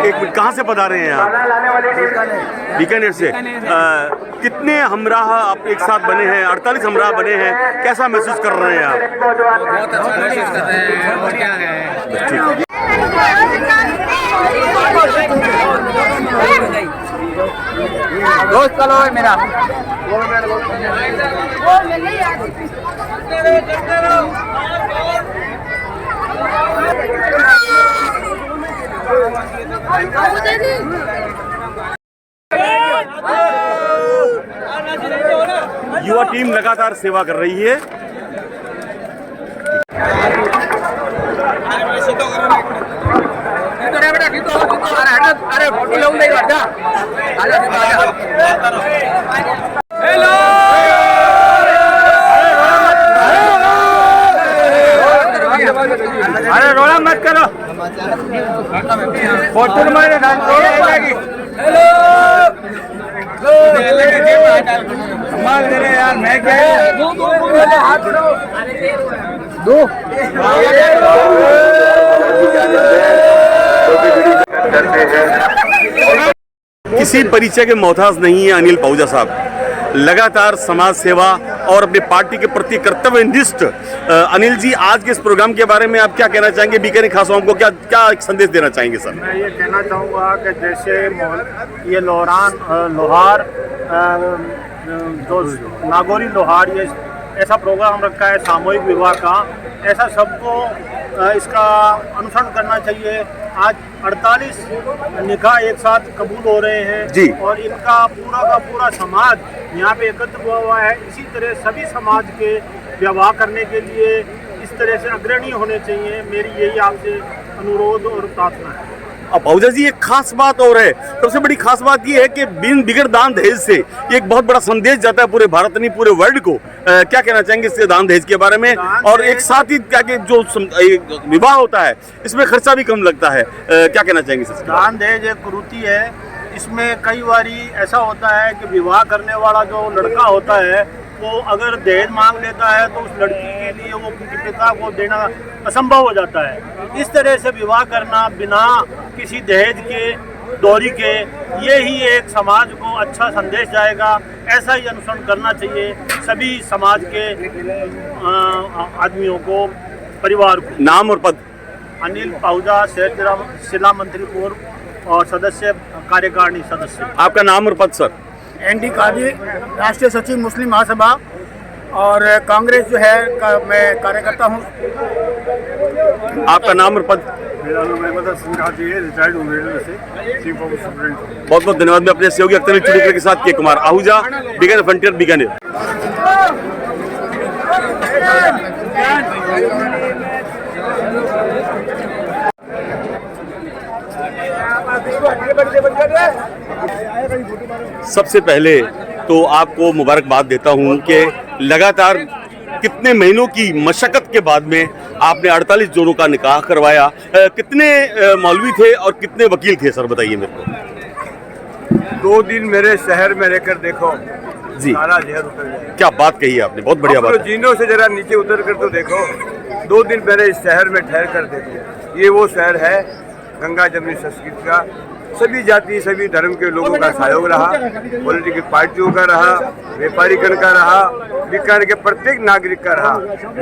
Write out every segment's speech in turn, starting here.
एक मिनट, कहाँ से पधारे हैं आप? बीकानेर से। कितने हमराह आप एक साथ बने हैं? 48 हमराह बने हैं, कैसा महसूस कर रहे हैं आप? बहुत अच्छा महसूस कर रहे हैं। और क्या है, ठीक। दोस्त चलो है मेरा। युवा टीम लगातार सेवा कर रही है। अरे फोटो लावून दे वाटता। अरे रोला मत करो, फोटो मारे यार, मैं क्या दो किसी परिचय के मोहताज नहीं है अनिल पाहुजा साहब। लगातार समाज सेवा और अपनी पार्टी के प्रति कर्तव्यनिष्ठ अनिल जी, आज के इस प्रोग्राम के बारे में आप क्या कहना चाहेंगे? बीकानेर खासों को क्या एक संदेश देना चाहेंगे सर? मैं ये कहना चाहूँगा कि जैसे ये लोहार जो नागौरी लोहार, ये ऐसा प्रोग्राम रखा है सामूहिक विवाह का, ऐसा सबको इसका अनुसरण करना चाहिए। आज 48 निकाह एक साथ कबूल हो रहे हैं जी, और इनका पूरा का पूरा समाज यहाँ पे एकत्र हुआ है। इसी तरह सभी समाज के विवाह करने के लिए इस तरह से अग्रणी होने चाहिए। मेरी यही आपसे अनुरोध और प्रार्थना है। अब पाहुजा जी, एक खास बात और है, सबसे बड़ी खास बात ये है कि बिन बिगड़ दान दहेज से एक बहुत बड़ा संदेश जाता है पूरे भारत नहीं पूरे वर्ल्ड को। क्या कहना चाहेंगे इससे दान दहेज के बारे में? और एक साथ ही क्या कि जो विवाह होता है इसमें खर्चा भी कम लगता है, क्या कहना चाहेंगे सर? दान दहेज एक कुरीति है। इसमें कई बारी ऐसा होता है कि विवाह करने वाला जो लड़का होता है वो अगर दहेज मांग लेता है तो उस लड़की के लिए वो उनके पिता को देना असंभव हो जाता है। इस तरह से विवाह करना बिना किसी दहेज के, डोरी के, ये ही एक समाज को अच्छा संदेश जाएगा। ऐसा ही अनुसरण करना चाहिए सभी समाज के आदमियों को, परिवार को। नाम और पद? अनिल पाहुजा, जिला मंत्री पूर्व और सदस्य, कार्यकारिणी सदस्य। आपका नाम और पद सर? एनडी काजी, राष्ट्रीय सचिव मुस्लिम महासभा और कांग्रेस जो है मैं कार्यकर्ता हूँ। आपका नाम और पद? मेरा नाम अहमद हसन काजी है, रिटायर्ड हूँ रेलवे से, चीफ ऑफ स्टूडेंट। बहुत बहुत धन्यवाद। मैं अपने सहयोगी अख्तर चुड़ीकर के साथ के कुमार आहूजा, बीकानेर फ्रंटियर, बीकानेर। सबसे पहले तो आपको मुबारकबाद देता हूं कि लगातार कितने महीनों की मशक्कत के बाद में आपने 48 जोड़ों का निकाह करवाया। कितने मौलवी थे और कितने वकील थे सर, बताइए मेरे को। 2 दिन मेरे शहर में रहकर देखो जी, सारा जहर उतर गया। क्या बात कही आपने, बहुत बढ़िया बात है। जीनों से जरा नीचे उतर कर तो देखो। 2 दिन मेरे इस शहर में ठहर कर देखो। ये वो शहर है गंगा जमुनी संस्कृति का। सभी जाति, सभी धर्म के लोगों का सहयोग रहा, पॉलिटिकल पार्टियों का रहा, व्यापारीगण का रहा, बीकानेर के प्रत्येक नागरिक का रहा।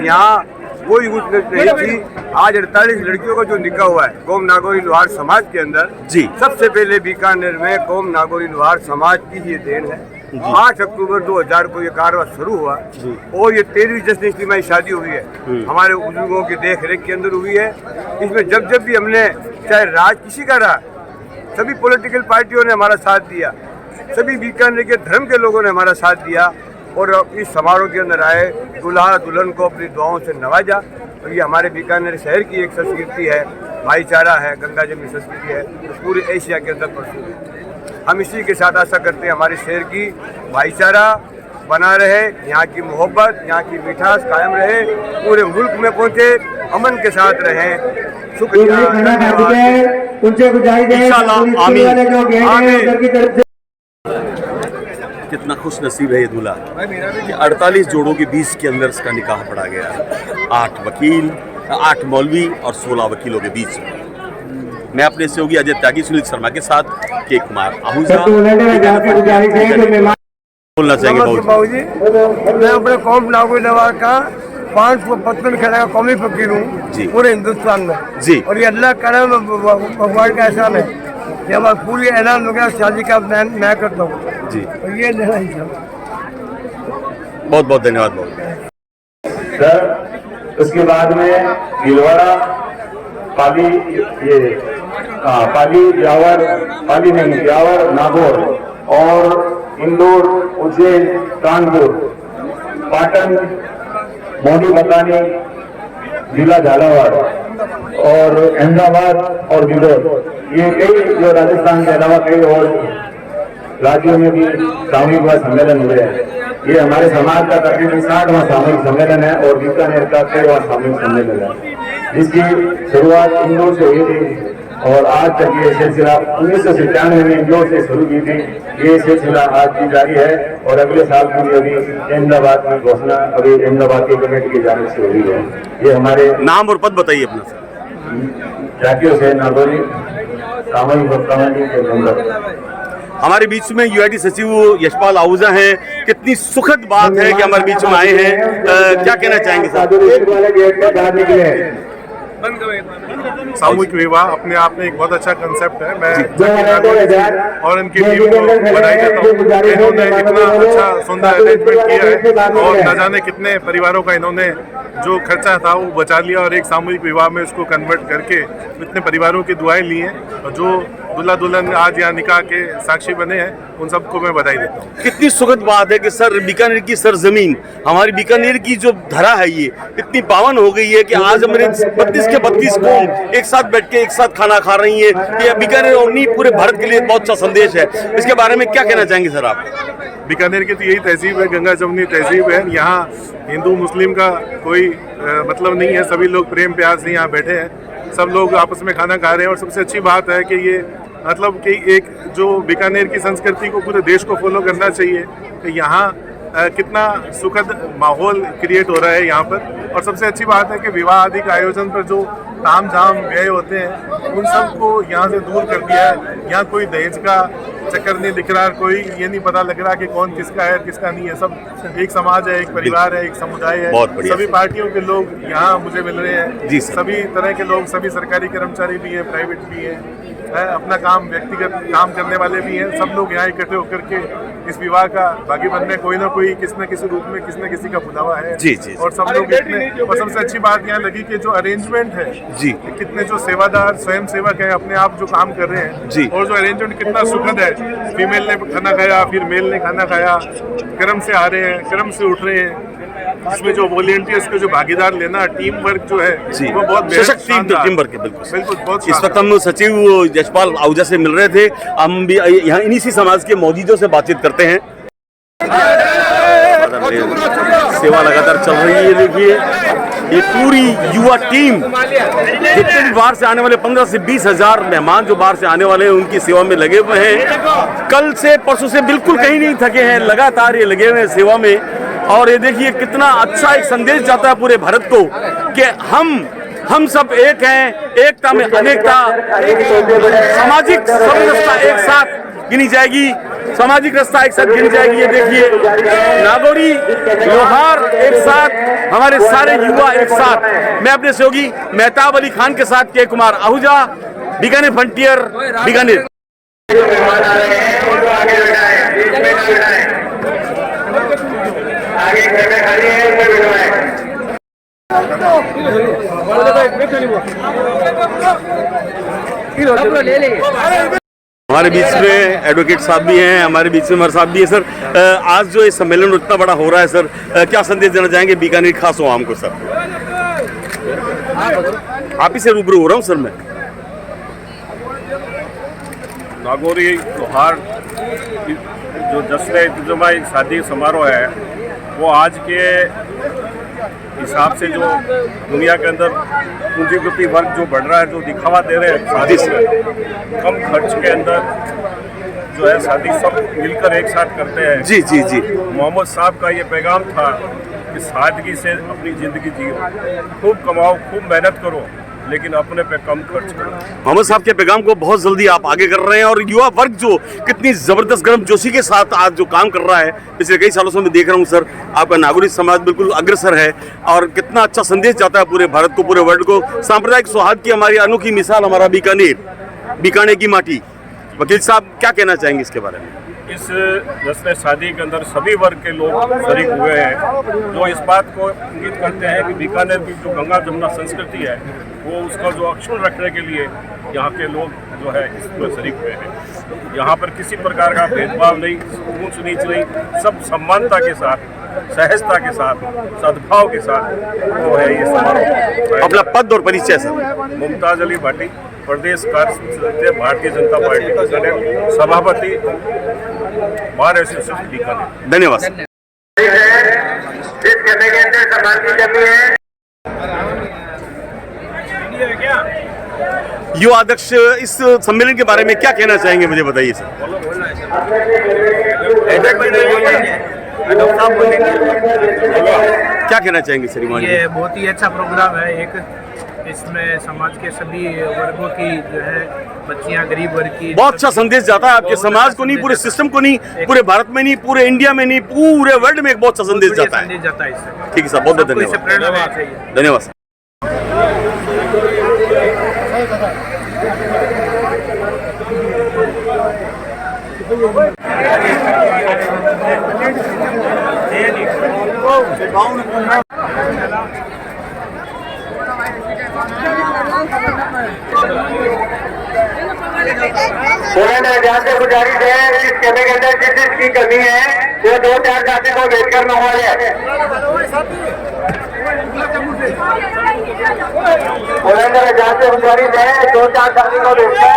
यहाँ कोई ऊंच नहीं थी। आज 48 लड़कियों का जो निकाह हुआ है कौम नागौरी लोहार समाज के अंदर जी, सबसे पहले बीकानेर में कौम नागौरी लोहार समाज की ये देन है। 8 अक्टूबर 2000 को ये कारवा शुरू हुआ और ये 13वीं जश्न इज्तिमाई शादी हुई है, हमारे बुजुर्गों की देख रेख के अंदर हुई है। इसमें जब भी हमने, चाहे राज किसी का रहा, सभी पॉलिटिकल पार्टियों ने हमारा साथ दिया, सभी बीकानेर के धर्म के लोगों ने हमारा साथ दिया और इस समारोह के अंदर आए, दूल्हा दुल्हन को अपनी दुआओं से नवाजा। और ये हमारे बीकानेर शहर की एक संस्कृति है, भाईचारा है, गंगा जमुनी संस्कृति है, तो पूरे एशिया के अंदर प्रसिद्ध है। हम इसी के साथ आशा करते हैं हमारे शहर की भाईचारा बना रहे, यहाँ की मोहब्बत, यहाँ की मिठास कायम रहे, पूरे मुल्क में पहुँचे, अमन के साथ रहें। शुक्रिया, कितना खुश नसीब है ये दूल्हा कि 48 जोड़ों के बीच के अंदर इसका निकाह पड़ा गया। 8 वकील, 8 मौलवी और 16 वकीलों के बीच में। मैं अपने सहयोगी अजय त्यागी, सुनील शर्मा के साथ के कुमार आहूजा। बोलना चाहेंगे बाबू जी, मैं अपने कौम नागोरी नवाज का 555 खेला का कौमी फकीर जी। हूँ पूरे हिंदुस्तान में जी। और ये अल्लाह करम भगवान का एहसान है कि हमारा पूरी ऐलान हो गया शादी का मैं करता हूँ जी। और ये लेना ही था। बहुत बहुत धन्यवाद बाबू। सर उसके बाद में भीलवाड़ा, पाली, ये पाली, ब्यावर, नागौर और इंदौर, उज्जैन, कानपुर, पाटन, मोनी मकानी, जिला झालावाड़ और अहमदाबाद और बिलोर, ये कई जो राजस्थान के अलावा कई और राज्यों में भी सामूहिक विवाह सम्मेलन हुए हैं। ये हमारे समाज का तकरीबन 60वां सामूहिक सम्मेलन है और बीकानेर का 13वां सामूहिक सम्मेलन है, जिसकी शुरुआत इंदौर से हुई थी और आज तक ये सिलसिला 1997 में इंदौर से शुरू की थी। ये सिलसिला आज भी जारी है और अगले साल की भी अभी अहमदाबाद की घोषणा अभी अहमदाबाद की कमेटी की जानिब से हुई है। ये हमारे नाम और पद बताइए अपना सर। जाकिर हुसैन नागौरी, सामूहिक कमेटी के मेंबर। हमारे बीच में यूआईडी सचिव यशपाल आहूजा हैं। कितनी सुखद बात है कि हमारे बीच में आए हैं, क्या कहना चाहेंगे साहब? सामूहिक विवाह अपने आप में एक बहुत अच्छा कंसेप्ट है। मैं और इनकी टीम को बधाई देता हूँ। इन्होंने इतना अच्छा सुंदर अरेंजमेंट किया है और न जाने कितने परिवारों का इन्होंने जो खर्चा था वो बचा लिया और एक सामूहिक विवाह में उसको कन्वर्ट करके इतने परिवारों की दुआएं ली हैं और जो दुल्हा दुल्हन आज यहाँ निकाह के साक्षी बने हैं उन सबको मैं बधाई देता हूँ। कितनी सुखद बात है कि सर बीकानेर की सरजमीन, हमारी बीकानेर की जो धरा है ये इतनी पावन हो गई है कि आज हमारे 32 के 32 कौम एक साथ बैठ के एक साथ खाना खा रही है। ये बीकानेर और नहीं पूरे भारत के लिए बहुत अच्छा संदेश है। इसके बारे में क्या कहना चाहेंगे सर आप? बीकानेर की तो यही तहजीब है, गंगा जमुनी तहजीब है। यहाँ हिंदू मुस्लिम का कोई मतलब नहीं है, सभी लोग प्रेम प्यार से यहाँ बैठे हैं, सब लोग आपस में खाना खा रहे हैं। और सबसे अच्छी बात है कि ये मतलब कि एक जो बीकानेर की संस्कृति को पूरे देश को फॉलो करना चाहिए कि यहाँ कितना सुखद माहौल क्रिएट हो रहा है यहाँ पर। और सबसे अच्छी बात है कि विवाह आदि के आयोजन पर जो ताम झाम व्यय होते हैं उन सब को यहाँ से दूर कर दिया है। यहाँ कोई दहेज का चक्कर नहीं दिख रहा, कोई ये नहीं पता लग रहा कि कौन किसका है किसका नहीं है। सब एक समाज है, एक परिवार है, एक समुदाय है। सभी पार्टियों के लोग यहाँ मुझे मिल रहे हैं, सभी तरह के लोग, सभी सरकारी कर्मचारी भी हैं, प्राइवेट भी हैं, अपना काम व्यक्तिगत काम करने वाले भी हैं। सब लोग यहाँ इकट्ठे होकर के इस विवाह का भागी बनने कोई ना कोई किसी न किसी रूप में किसी न किसी का बुलावा है। और सब लोग इतने, और सबसे अच्छी बात यहाँ लगी कि जो अरेंजमेंट है जी, कितने जो सेवादार स्वयं सेवक हैं अपने आप जो काम कर रहे हैं जी, और जो अरेंजमेंट कितना सुखद है। फीमेल ने खाना खाया, फिर मेल ने खाना खाया, क्रम से आ रहे हैं, क्रम से उठ रहे हैं। इसमें जो वॉलंटियर्स के जो भागीदार लेना, टीम वर्क जो है वो बहुत सशक्त टीम वर्क है। बिल्कुल बहुत। इस वक्त हम सचिव यशपाल आहूजा से मिल रहे थे। हम भी यहाँ इन्हीं सी समाज के मौजूदों से बातचीत करते हैं। सेवा लगातार चल रही है। देखिए ये पूरी युवा टीम, जितने भी बाहर से आने वाले 15 से 20 हजार मेहमान जो बाहर से आने वाले हैं उनकी सेवा में लगे हुए हैं। कल से परसों से बिल्कुल कहीं नहीं थके हैं, लगातार ये लगे हुए हैं सेवा में। और ये देखिए कितना अच्छा एक संदेश जाता है पूरे भारत को कि हम सब एक हैं, एकता में अनेकता। सामाजिक समरसता एक साथ गिनी जाएगी, सामाजिक रास्ता एक साथ गिनी जाएगी। ये देखिए नागौरी लोहार एक साथ, हमारे सारे युवा एक साथ। मैं अपने सहयोगी मेहताब अली खान के साथ के कुमार आहूजा, बीकानेर फ्रंटियर, बीकानेर। हमारे बीच में एडवोकेट साहब भी हैं, हमारे बीच में मर साहब भी हैं। सर आज जो ये सम्मेलन इतना बड़ा हो रहा है सर, क्या संदेश देना चाहेंगे बीकानेर खास आवाम को? सर आप ही से रूबरू हो रहा हूँ सर मैं। नागौरी लोहार जो जश्न इज्तिमाई शादी समारोह है वो आज के हिसाब से जो दुनिया के अंदर पूंजीपति वर्ग जो बढ़ रहा है, जो दिखावा दे रहे हैं शादी से कम खर्च के अंदर जो है शादी सब मिलकर एक साथ करते हैं। जी जी जी। मोहम्मद साहब का ये पैगाम था कि सादगी से अपनी ज़िंदगी जियो, खूब कमाओ, खूब मेहनत करो, लेकिन अपने पे कम खर्च करो। मोहम्मद साहब के पैगाम को बहुत जल्दी आप आगे कर रहे हैं और युवा वर्ग जो कितनी जबरदस्त गर्मजोशी के साथ आज जो काम कर रहा है, पिछले कई सालों से मैं देख रहा हूँ सर, आपका नागरिक समाज बिल्कुल अग्रसर है और कितना अच्छा संदेश जाता है पूरे भारत को, पूरे वर्ल्ड को। सांप्रदायिक सौहार्द की हमारी अनोखी मिसाल हमारा बीकानेर की माटी। वकील साहब क्या कहना चाहेंगे इसके बारे में? इस जश्न शादी के अंदर सभी वर्ग के लोग शरीक हुए हैं, जो इस बात को इंगित करते हैं कि बीकानेर की जो गंगा जमुना संस्कृति है वो उसका जो अक्षुण्ण रखने के लिए यहाँ के लोग जो है इसमें शरीक हुए हैं। यहाँ पर किसी प्रकार का भेदभाव नहीं, ऊंच नीच नहीं, सब समानता के साथ, सहजता के साथ, सद्भाव के साथ वो है ये समारोह। अपना पद और परिचय सर। मुमताज अली भाटी, प्रदेश कार्य समिति भारतीय जनता पार्टी बीकानेर, सभापति बार एसोसिएशन बीकानेर। धन्यवाद सर। जिस कमे के अंदर सम्मान की कमी है, युवा अध्यक्ष इस सम्मेलन के बारे में क्या कहना चाहेंगे, मुझे बताइए सर। क्या कहना चाहेंगे श्रीमान? ये बहुत ही अच्छा प्रोग्राम है। एक इसमें समाज के सभी वर्गों की जो है बच्चियां, गरीब वर्ग की, बहुत अच्छा संदेश जाता है आपके समाज को नहीं, पूरे सिस्टम को नहीं, पूरे भारत में नहीं, पूरे इंडिया में नहीं, पूरे वर्ल्ड में एक बहुत अच्छा संदेश जाता है। इससे ठीक है सर, बहुत बहुत इससे प्रेरणा लेना चाहिए। धन्यवाद। धन्यवाद सर। से गुजारिश है इस कमे के अंदर जिस चीज की कमी है वो 2-4 साथी को वेट करना हुआ है। से गुजारिश है 2-4 साथी को वेट कर